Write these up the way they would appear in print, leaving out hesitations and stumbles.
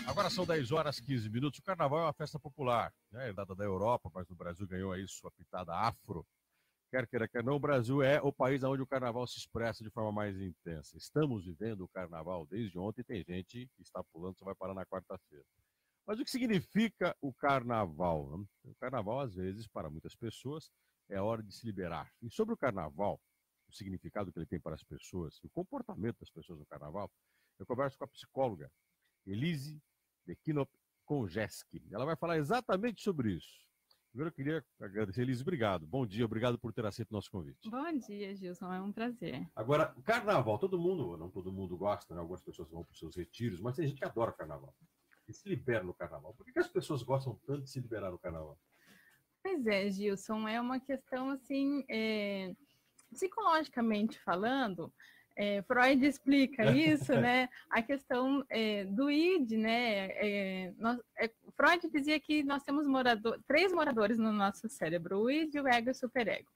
Agora são 10 horas 15 minutos. O carnaval é uma festa popular, né? Herdada da Europa, mas no Brasil ganhou aí sua pitada afro. Quer queira, quer não, o Brasil é o país onde o carnaval se expressa de forma mais intensa. Estamos vivendo o carnaval desde ontem, tem gente que está pulando, só vai parar na quarta-feira. Mas o que significa o carnaval? Né? O carnaval, às vezes, para muitas pessoas, é a hora de se liberar. E sobre o carnaval, o significado que ele tem para as pessoas, o comportamento das pessoas no carnaval, eu converso com a psicóloga Elise Dekinop Konjeski. Ela vai falar exatamente sobre isso. Primeiro eu queria agradecer, Elise, obrigado. Bom dia, obrigado por ter aceito o nosso convite. Bom dia, Gilson, é um prazer. Agora, o carnaval, todo mundo, não todo mundo gosta, né? Algumas pessoas vão para os seus retiros, mas tem gente que adora carnaval. E se libera no carnaval. Por que as pessoas gostam tanto de se liberar no carnaval? Pois é, Gilson, é uma questão, assim, psicologicamente falando, Freud explica isso, né? A questão do id, né? Freud dizia que nós temos três moradores no nosso cérebro, o id, o ego e o superego.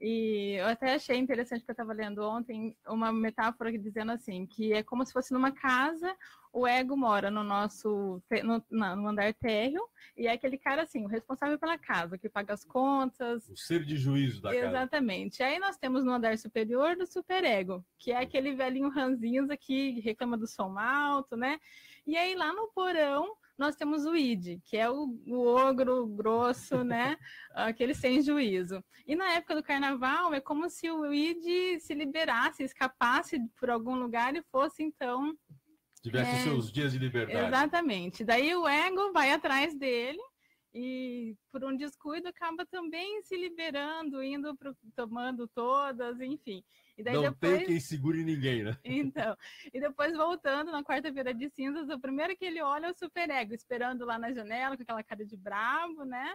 E eu até achei interessante, que eu estava lendo ontem uma metáfora dizendo assim, que é como se fosse numa casa, o ego mora no no andar térreo, e é aquele cara assim, o responsável pela casa, que paga as contas. O ser de juízo da casa. Exatamente. Aí nós temos no andar superior do superego, que é aquele velhinho ranzinza que reclama do som alto, né? E aí lá no porão, nós temos o id, que é o ogro grosso, né? Aquele sem juízo. E na época do carnaval, é como se o id se liberasse, escapasse por algum lugar e fosse, então... Tivesse seus dias de liberdade. Exatamente. Daí o ego vai atrás dele e, por um descuido, acaba também se liberando, tomando todas, enfim. E daí não depois... tem quem segure ninguém, né? Então, e depois voltando na quarta-feira de cinzas, o primeiro que ele olha é o superego, esperando lá na janela, com aquela cara de brabo, né?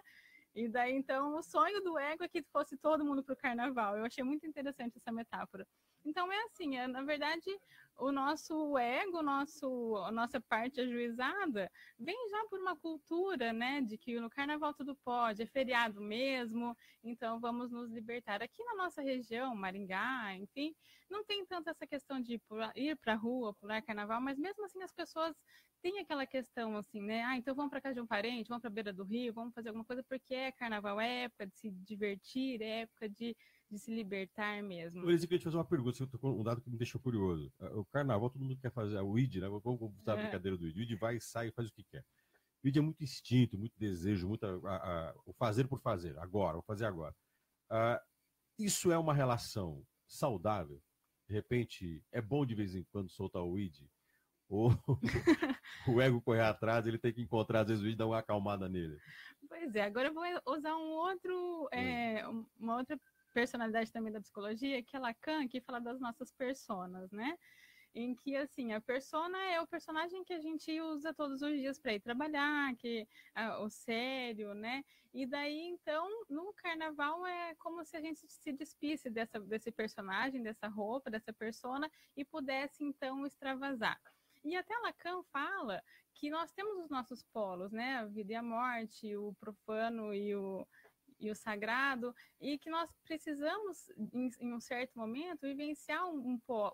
E daí, então, o sonho do ego é que fosse todo mundo para o carnaval. Eu achei muito interessante essa metáfora. Então, é assim, na verdade, o nosso ego, a nossa parte ajuizada, vem já por uma cultura, né, de que no carnaval tudo pode, é feriado mesmo, então vamos nos libertar. Aqui na nossa região, Maringá, enfim, não tem tanto essa questão de ir para a rua, pular carnaval, mas mesmo assim as pessoas têm aquela questão assim, né, então vamos para casa de um parente, vamos para a beira do rio, vamos fazer alguma coisa, porque é carnaval, é época de se divertir, é época de se libertar mesmo. Eu queria te fazer uma pergunta, você tocou um dado que me deixou curioso. O carnaval, todo mundo quer fazer, o id, né? Vamos usar a brincadeira do id. O id vai, sai, faz o que quer. O id é muito instinto, muito desejo, muito o fazer por fazer, agora, vou fazer agora. Isso é uma relação saudável? De repente, é bom de vez em quando soltar o id? Ou o ego correr atrás, ele tem que encontrar, às vezes, o id e dar uma acalmada nele? Pois é, agora eu vou usar uma outra personalidade também da psicologia, que é Lacan, que fala das nossas personas, né? Em que, assim, a persona é o personagem que a gente usa todos os dias para ir trabalhar, o sério, né? E daí, então, no carnaval é como se a gente se despisse desse personagem, dessa roupa, dessa persona, e pudesse, então, extravasar. E até Lacan fala que nós temos os nossos polos, né? A vida e a morte, o profano e o sagrado, e que nós precisamos, em um certo momento, vivenciar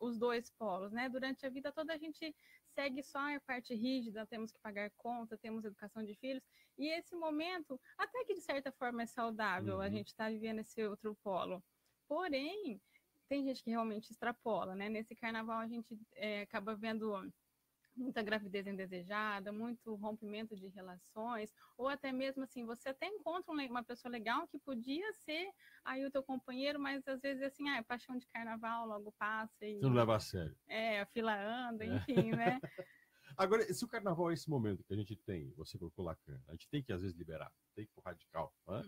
os dois polos, né? Durante a vida toda a gente segue só a parte rígida, temos que pagar conta, temos educação de filhos, e esse momento, até que de certa forma é saudável, a gente está vivendo esse outro polo. Porém, tem gente que realmente extrapola, né? Nesse carnaval a gente acaba vendo muita gravidez indesejada, muito rompimento de relações, ou até mesmo assim, você até encontra uma pessoa legal que podia ser aí o teu companheiro, mas às vezes assim, é paixão de carnaval, logo passa e... Você não leva a sério. A fila anda, enfim, né? Agora, se o carnaval é esse momento que a gente tem, você colocou Lacan, a gente tem que às vezes liberar, tem que ir pro radical, né?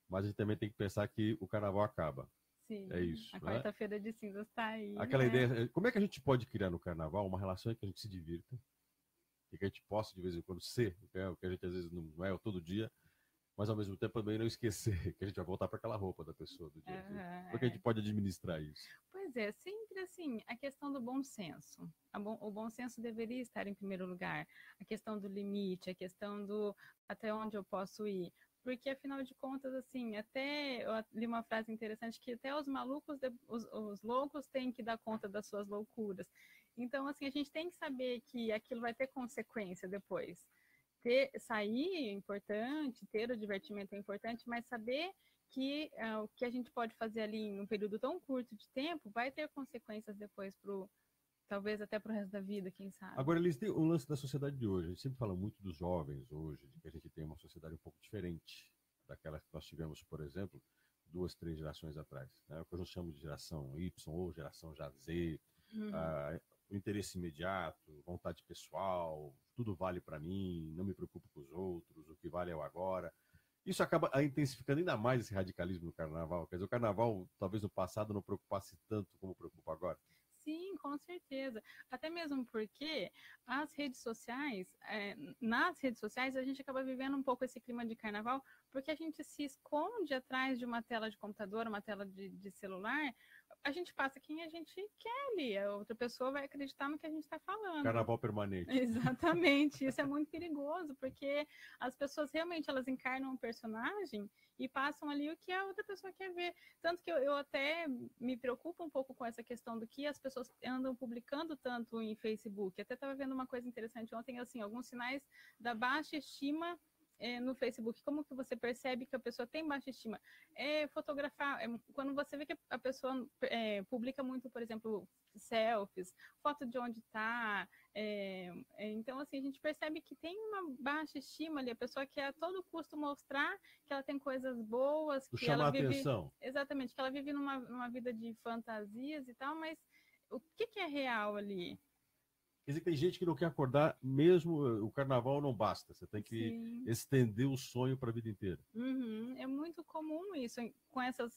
Mas a gente também tem que pensar que o carnaval acaba. Sim, é isso. A quarta-feira de cinzas está aí. Aquela ideia, como é que a gente pode criar no carnaval uma relação em que a gente se divirta, e que a gente possa de vez em quando ser, o que a gente às vezes não é todo dia, mas ao mesmo tempo também não esquecer que a gente vai voltar para aquela roupa da pessoa do dia a dia. Como é que a gente pode administrar isso? Pois é, sempre assim, a questão do bom senso. O bom senso deveria estar em primeiro lugar. A questão do limite, a questão do até onde eu posso ir. Porque, afinal de contas, assim, até eu li uma frase interessante que até os malucos, os loucos têm que dar conta das suas loucuras. Então, assim, a gente tem que saber que aquilo vai ter consequência depois. Sair é importante, ter o divertimento é importante, mas saber que o que a gente pode fazer ali em um período tão curto de tempo vai ter consequências depois talvez até para o resto da vida, quem sabe. Agora, eles têm um lance da sociedade de hoje. A gente sempre fala muito dos jovens hoje, de que a gente tem uma sociedade um pouco diferente daquela que nós tivemos, por exemplo, 2, 3 gerações atrás. Né? O que nós chamamos de geração Y ou geração já Z, o interesse imediato, vontade pessoal, tudo vale para mim, não me preocupo com os outros, o que vale é o agora. Isso acaba intensificando ainda mais esse radicalismo no carnaval. Quer dizer, o carnaval, talvez no passado, não preocupasse tanto como preocupa agora. Sim, com certeza. Até mesmo porque as redes sociais, nas redes sociais, a gente acaba vivendo um pouco esse clima de carnaval, porque a gente se esconde atrás de uma tela de computador, uma tela de celular, a gente passa quem a gente quer ali, a outra pessoa vai acreditar no que a gente está falando. Carnaval permanente. Exatamente, isso é muito perigoso, porque as pessoas realmente elas encarnam um personagem e passam ali o que a outra pessoa quer ver. Tanto que eu até me preocupo um pouco com essa questão do que as pessoas andam publicando tanto em Facebook. Até estava vendo uma coisa interessante ontem, assim, alguns sinais da baixa estima no Facebook. Como que você percebe que a pessoa tem baixa estima? Fotografar, quando você vê que a pessoa publica muito, por exemplo, selfies, foto de onde está. Então, assim, a gente percebe que tem uma baixa estima ali. A pessoa quer a todo custo mostrar que ela tem coisas boas, que chamar ela vive... atenção. Exatamente, que ela vive numa vida de fantasias e tal, mas o que é real ali? Quer dizer que tem gente que não quer acordar, mesmo o carnaval não basta. Você tem que estender o sonho para a vida inteira. É muito comum isso, com essa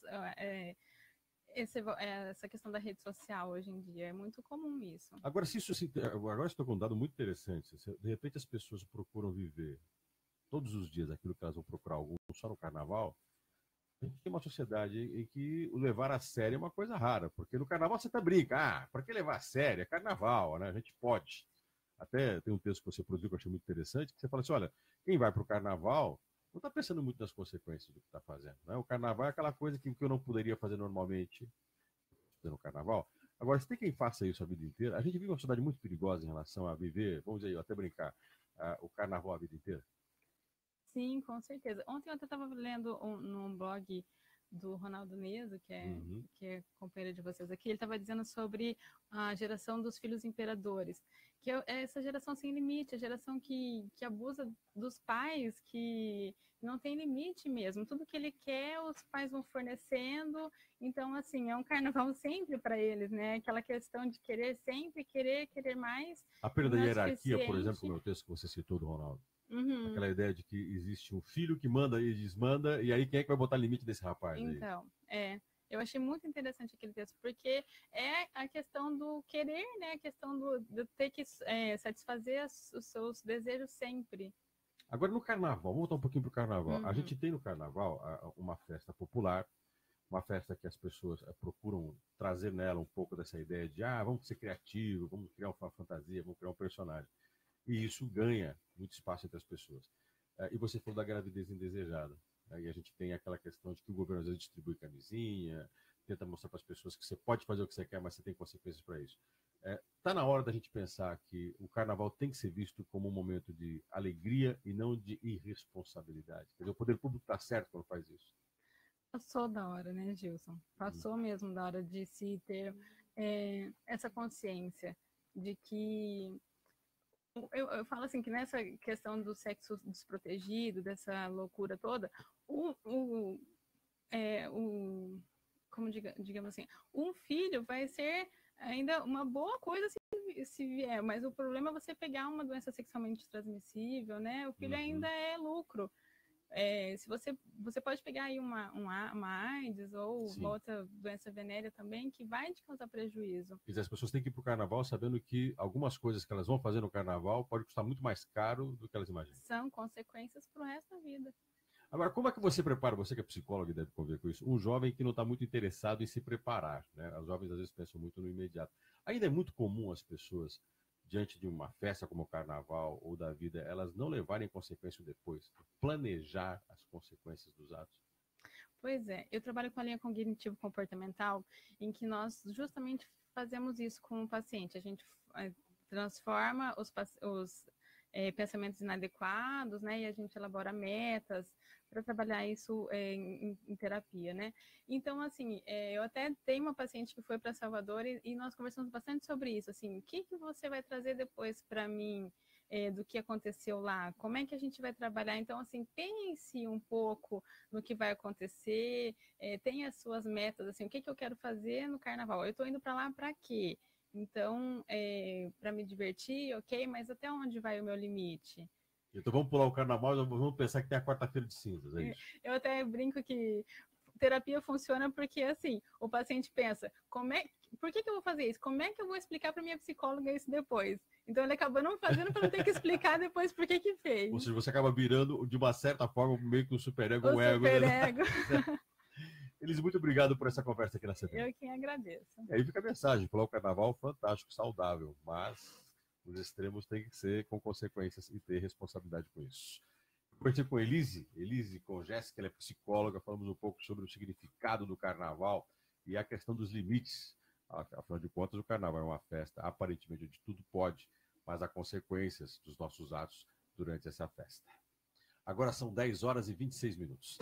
questão da rede social hoje em dia. É muito comum isso. Agora, agora estou com um dado muito interessante. De repente as pessoas procuram viver todos os dias aquilo que elas vão procurar algum só no carnaval. A gente tem uma sociedade em que o levar a sério é uma coisa rara, porque no carnaval você até brinca, para que levar a sério? É carnaval, né? A gente pode. Até tem um texto que você produziu que eu achei muito interessante, que você fala assim, olha, quem vai para o carnaval não está pensando muito nas consequências do que está fazendo. Né? O carnaval é aquela coisa que eu não poderia fazer normalmente no carnaval. Agora, se tem quem faça isso a vida inteira, a gente vive uma sociedade muito perigosa em relação a viver, vamos dizer, até brincar, o carnaval a vida inteira. Sim, com certeza. Ontem eu estava lendo num blog do Ronaldo Neso, que é companheiro de vocês aqui, ele estava dizendo sobre a geração dos filhos imperadores, que é essa geração sem limite, a geração que abusa dos pais, que não tem limite mesmo. Tudo que ele quer, os pais vão fornecendo. Então, assim, é um carnaval sempre para eles, né? Aquela questão de querer sempre, querer mais. A perda da hierarquia, por exemplo, no texto que você citou do Ronaldo. Aquela ideia de que existe um filho que manda e desmanda, e aí quem é que vai botar limite desse rapaz? Então, eu achei muito interessante aquele texto, porque é a questão do querer, né? A questão do ter que satisfazer os seus desejos sempre. Agora, no carnaval, vamos voltar um pouquinho para o carnaval. A gente tem no carnaval uma festa popular, uma festa que as pessoas procuram trazer nela um pouco dessa ideia de vamos ser criativos, vamos criar uma fantasia, vamos criar um personagem. E isso ganha muito espaço entre as pessoas. E você falou da gravidez indesejada. E a gente tem aquela questão de que o governo às vezes distribui camisinha, tenta mostrar para as pessoas que você pode fazer o que você quer, mas você tem consequências para isso. Está na hora da gente pensar que o carnaval tem que ser visto como um momento de alegria e não de irresponsabilidade. Quer dizer, o poder público está certo quando faz isso. Passou da hora, né, Gilson? Passou mesmo da hora de se ter essa consciência de que eu falo assim, que nessa questão do sexo desprotegido, dessa loucura toda, como digamos assim, um filho vai ser ainda uma boa coisa se vier, mas o problema é você pegar uma doença sexualmente transmissível, né? O filho ainda é lucro. Se você pode pegar aí uma AIDS ou uma outra doença venérea também que vai te causar prejuízo. Quer dizer, as pessoas têm que ir para o carnaval sabendo que algumas coisas que elas vão fazer no carnaval pode custar muito mais caro do que elas imaginam. São consequências para o resto da vida. Agora, como é que você prepara, você que é psicólogo e deve conviver com isso, um jovem que não está muito interessado em se preparar, né? Os jovens às vezes pensam muito no imediato. Ainda é muito comum as pessoas, diante de uma festa como o carnaval ou da vida, elas não levarem consequência depois, planejar as consequências dos atos? Pois é, eu trabalho com a linha cognitivo-comportamental, em que nós justamente fazemos isso com o paciente. A gente transforma os pensamentos inadequados, né? E a gente elabora metas para trabalhar isso em terapia, né? Então, assim, eu até tenho uma paciente que foi para Salvador e nós conversamos bastante sobre isso, assim, o que você vai trazer depois para mim do que aconteceu lá? Como é que a gente vai trabalhar? Então, assim, pense um pouco no que vai acontecer, tenha as suas metas, assim, o que eu quero fazer no carnaval? Eu estou indo para lá para quê? Então, para me divertir, ok, mas até onde vai o meu limite? Então vamos pular o carnaval e vamos pensar que tem a quarta-feira de cinzas, é isso? Eu até brinco que terapia funciona porque, assim, o paciente pensa, por que eu vou fazer isso? Como é que eu vou explicar para minha psicóloga isso depois? Então ele acaba não fazendo para não ter que explicar depois por que fez. Ou seja, você acaba virando, de uma certa forma, meio que um superego, um ego. Superego. Elise, muito obrigado por essa conversa aqui na CBN. Eu quem agradeço. E aí fica a mensagem, pular o carnaval fantástico, saudável, mas os extremos têm que ser com consequências e ter responsabilidade com isso. Conversei com Elise com Jéssica, ela é psicóloga, falamos um pouco sobre o significado do carnaval e a questão dos limites. Afinal de contas, o carnaval é uma festa, aparentemente, onde tudo pode, mas há consequências dos nossos atos durante essa festa. Agora são 10 horas e 26 minutos.